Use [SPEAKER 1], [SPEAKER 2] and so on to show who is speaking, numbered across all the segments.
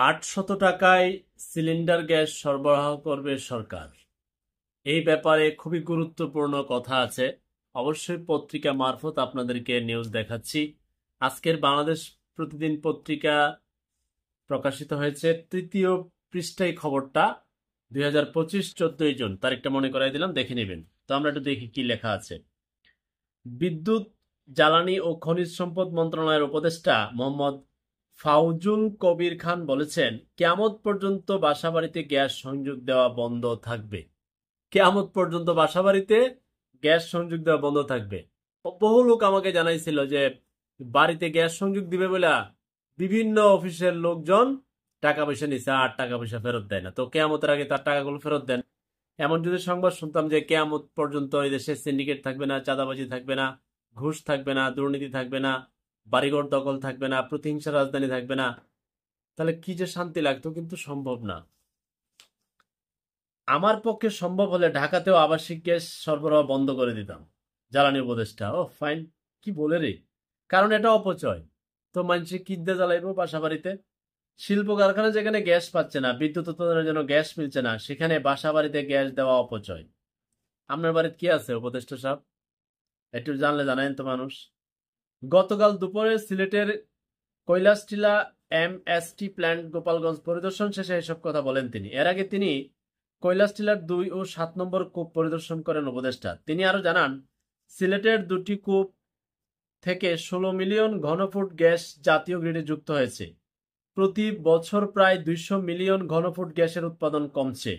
[SPEAKER 1] 800 টাকায় cylinder gas সরবরাহ করবে সরকার। এই ব্যাপারে খুবই গুরুত্বপূর্ণ কথা আছে। অবশ্যই পত্রিকা মারফত আপনাদেরকে নিউজ দেখাচ্ছি। আজকের বাংলাদেশ প্রতিদিন পত্রিকা প্রকাশিত হয়েছে, তৃতীয় পৃষ্ঠায় খবরটা 2025 14 জুন, তারিখটা মনে করাই দিলাম, দেখে নেবেন। তো আমরা একটু দেখি কি লেখা আছে। বিদ্যুৎ, জ্বালানি ও খনিজ সম্পদ মন্ত্রণালয়ের উপদেষ্টা মোহাম্মদ ফাউজুল কবির খান বলেছেন, কিয়ামত পর্যন্ত বাসাবাড়িতে গ্যাস সংযোগ দেওয়া বন্ধ থাকবে। কিয়ামত পর্যন্ত বাসাবাড়িতে গ্যাস সংযোগ দেওয়া বন্ধ থাকবে। বহু লোক আমাকে জানাইছিল যে বাড়িতে গ্যাস সংযোগ দিবে বলে বিভিন্ন অফিসের লোকজন টাকা পয়সা নিছে আর টাকা পয়সা ফেরত দেয় না। তো কেয়ামতের আগে তার টাকাগুলো ফেরত দেন। এমন যদি সংবাদ শুনতাম যে কেয়ামত পর্যন্ত এই দেশে সিন্ডিকেট থাকবে না, চাঁদাবাজি থাকবে না, ঘুষ থাকবে না, দুর্নীতি থাকবে না, বাড়িঘর দখল থাকবে না, প্রতিহিংসা রাজধানী থাকবে না, তাহলে কি যে শান্তি লাগতো। কিন্তু সম্ভব না। আমার পক্ষে সম্ভব হলে ঢাকাতেও আবাসিক গ্যাস সরবরাহ বন্ধ করে দিতাম। জ্বালানি উপদেষ্টা, ও ফাইন, কি বলে রে। কারণ এটা অপচয়। তো মানুষে কি দিয়ে জ্বালাইবো বাসা বাড়িতে? শিল্প কারখানা যেখানে গ্যাস পাচ্ছে না, বিদ্যুৎ উৎপাদনের জন্য গ্যাস মিলছে না, সেখানে বাসা বাড়িতে গ্যাস দেওয়া অপচয়। আপনার বাড়িতে কি আছে উপদেষ্টা সাহেব? একটু জানলে জানাইন তো মানুষ। গতকাল দুপুরে সিলেটের কৈলাসটিলা এমএসটি প্ল্যান্ট গোপালগঞ্জ পরিদর্শন শেষে এসব কথা বলেন তিনি। এর আগে তিনি কৈলাসটিলার 2 ও 7 নম্বর কূপ পরিদর্শন করেন উপদেষ্টা। তিনি আরো জানান, সিলেটের 2টি কূপ থেকে 16 মিলিয়ন ঘনফুট গ্যাস জাতীয় গ্রিডে যুক্ত হয়েছে। প্রতি বছর প্রায় 200 মিলিয়ন ঘনফুট গ্যাসের উৎপাদন কমছে।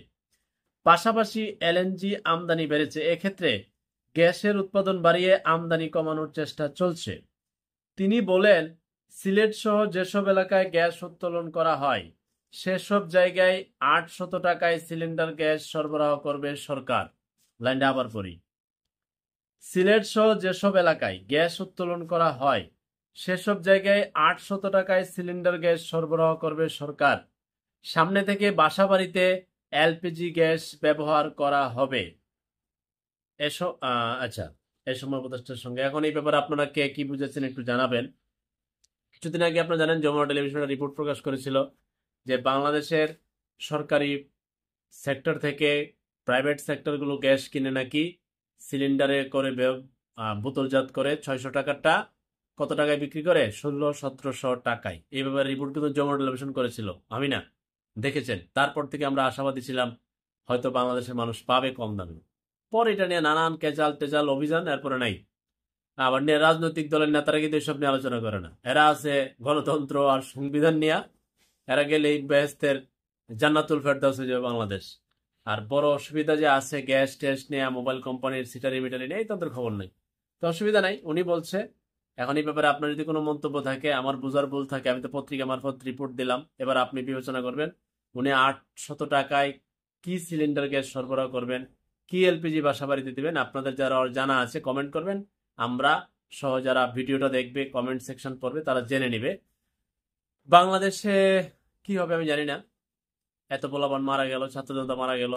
[SPEAKER 1] পাশাপাশি এলএনজি আমদানি বেড়েছে। এক্ষেত্রে গ্যাসের উৎপাদন বাড়িয়ে আমদানি কমানোর চেষ্টা চলছে। তিনি বলেন, সিলেট সহ যেসব এলাকায় গ্যাস উত্তোলন করা হয় সেসব জায়গায় 800 টাকায় সিলিন্ডার গ্যাস সরবরাহ করবে সরকার। লাইনটা আবার পড়ি। সিলেট সহ যেসব এলাকায় গ্যাস উত্তোলন করা হয় সেসব জায়গায় 800 টাকায় সিলিন্ডার গ্যাস সরবরাহ করবে সরকার। সামনে থেকে বাসাবাড়িতে এলপিজি গ্যাস ব্যবহার করা হবে। এসব আচ্ছা, এই সময় উপদেষ্টার সঙ্গে এখন এই ব্যাপারে আপনারা কে কি বুঝেছেন একটু জানাবেন। কিছুদিন আগে আপনারা জানেন, যমুনা টেলিভিশন একটা রিপোর্ট প্রকাশ করেছিল যে বাংলাদেশের সরকারি সেক্টর থেকে প্রাইভেট সেক্টরগুলো গ্যাস কিনে নাকি সিলিন্ডারে করে বোতলজাত করে 600 টাকারটা কত টাকায় বিক্রি করে? 1600-1700 টাকায়। এই ব্যাপারে রিপোর্ট কিন্তু যমুনা টেলিভিশন করেছিল, আমি না, দেখেছেন। তারপর থেকে আমরা আশাবাদী ছিলাম হয়তো বাংলাদেশের মানুষ পাবে কম দামে। পরে এটা নিয়ে নানান কেজাল টেজাল অভিযান, এরপরে নাই। আবার নিয়ে রাজনৈতিক দলের নেতারা কিন্তু এসব নিয়ে আলোচনা করে না। এরা আছে গণতন্ত্র আর সংবিধান নিয়ে। এরা গেলে এই বেহেস্তের জান্নাতুল ফেরদাউস হয়ে যাবে বাংলাদেশ। আর বড় অসুবিধা যে আছে গ্যাস ট্যাস নিয়ে, মোবাইল কোম্পানির সিটারি মিটারি নিয়ে, এই তাদের খবর নেই। তো অসুবিধা নাই, উনি বলছে। এখন এই ব্যাপারে আপনার যদি কোনো মন্তব্য থাকে, আমার বোঝার ভুল থাকে, আমি তো পত্রিকা মারফত রিপোর্ট দিলাম, এবার আপনি বিবেচনা করবেন। উনি 800 টাকায় কি সিলিন্ডার গ্যাস সরবরাহ করবেন, কি এলপিজি বাসা বাড়িতে দিবেন, আপনাদের যারা জানা আছে কমেন্ট করবেন। আমরা সহ যারা ভিডিওটা দেখবে, কমেন্ট সেকশন পড়বে, তারা জেনে নিবে বাংলাদেশে কি হবে। আমি জানি না, এত পোলাপান মারা গেল, ছাত্র জনতা মারা গেল,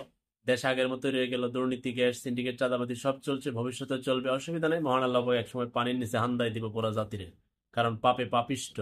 [SPEAKER 1] দেশ আগের মতো রয়ে গেল, দুর্নীতি, গ্যাস, সিন্ডিকেট, চাঁদাবাদি সব চলছে, ভবিষ্যতে চলবে, অসুবিধা নেই। মহান আল্লাহ এক সময় পানির নিচে হান্দাই দিব পুরা জাতিরে, কারণ পাপে পাপিষ্ট।